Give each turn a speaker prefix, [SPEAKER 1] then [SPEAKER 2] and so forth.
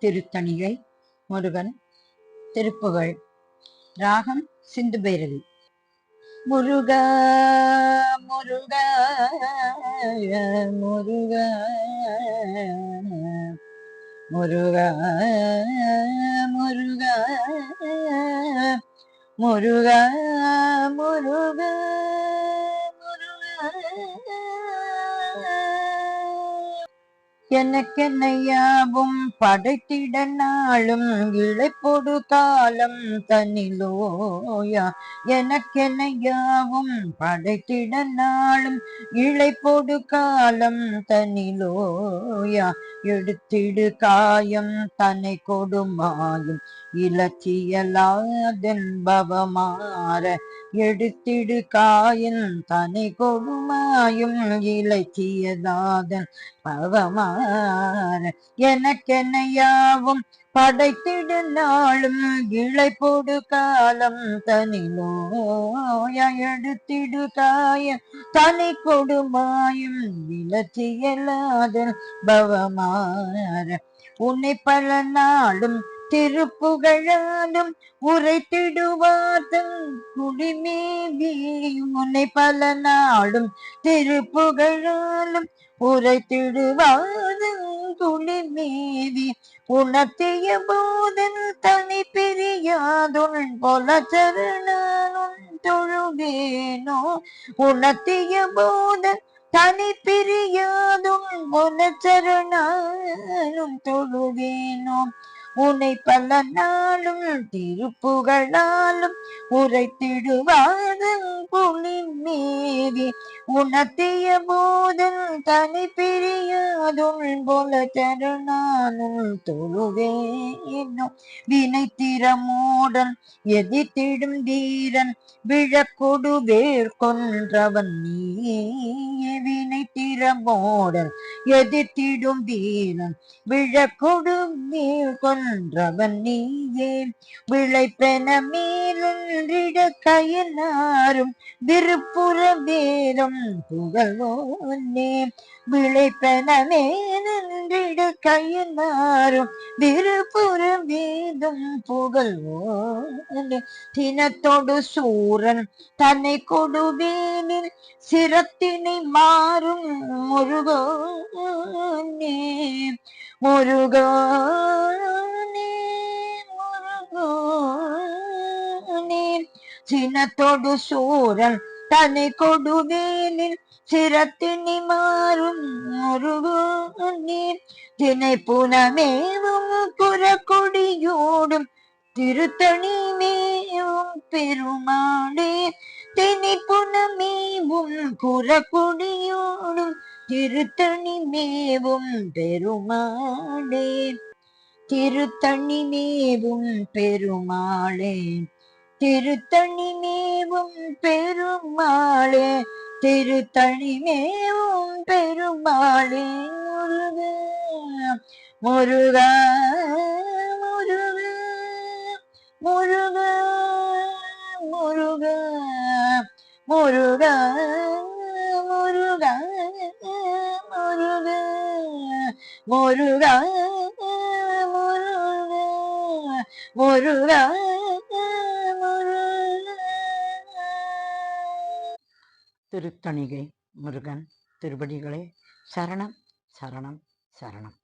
[SPEAKER 1] திருத்தணிகை முருகன் திருப்புகழ். ராகம் சிந்து பைரவி. முருகா முருகா முருகா முருகா முருகா முருகா முருகா எனக்கென்னையாவும் படைத்திட நாளும் இழைப்பொடு காலம் தனிலோயா. எனக்கென்னையாவும் படைத்திட நாளும் இழைப்பொடு காலம் தனிலோயா. எடுத்திடு காயம் தன்னை கொடுமாயும் இலச்சியலாதென் பவமாற. எடுத்திடு காயம் தன்னை கொடுமாயும் இலச்சியதாதன் பவமாற. எனக்கென்னையாவும் படைத்திடு நாளும் இழைப்பொடு காலம் தனிலோயா. எடுத்திடு காயம் தனி கொடுமாயும் இலச்சியலாதன் பவமாற. உன்னை பல நாளும் திருப்புகழாலும் உரைத்திடுவாதன் குடிமேவி. உன்னை பல நாளும் திருப்புகழாலும் உரைத்திடுவாதன் குடிமேவி. உணர்த்திய போதன் தனி பிரியாதுள் பொல சரணானும் தொழுவேனோ. உணர்த்திய போதன் தனி பிரியாதும் பொல சரணானும் தொழுவேனோ. உன்னை பல நாளும் திருப்புகழாலும் உரைத்திடுவாதன் புலிமேவி. உணர்த்திய போதன் தனி பிரியாதுள் பொல சரணானுள் தொழுவேனோ. வினைத்திறமோடன் எதிர்த்திடும் தீரன் விழக்கொடு வேர் கொன்றவன் நீயே. வினைத்திறமோடன் எதிர்த்திடும் வீரன் விழக்கொடு வேர் கொன்றவன் நீயே. விளைப்பென மேலொன்றிட கையினாரும் விருப்புற வேறும் புகழ்வோனே. விளைப்பென மேலொன்றிட கையினாரும் விருப்புற வேதும் புகழ்வோனே. தினத்தொடு சூரன் தன்னை கொடுவேனில் சிரத்தினை மாறும் முருகோனே. முருகோனே முருகோனே. சினத்தொடு சூரன் தன்னை கொடுவேனில் சிரத்தினை மாறும் முருகோனே. தினை புனமேவும் குறக்கொடியோடும் திருத்தணி மேவும் பெருமாளே. தினை புனமேவும் குறக்கொடியோடும் திருத்தணி மேவும் பெருமாளே. திருத்தணி மேவும் பெருமாளே. திருத்தணி மேவும் பெருமாளே. திருத்தணி மேவும் பெருமாளே. முருகா முருகா முருகா முருகா முருகா முருகா முருகா முருகா முருகா முருகா. திருத்தணிகை முருகன் திருவடிகளே சரணம் சரணம் சரணம்.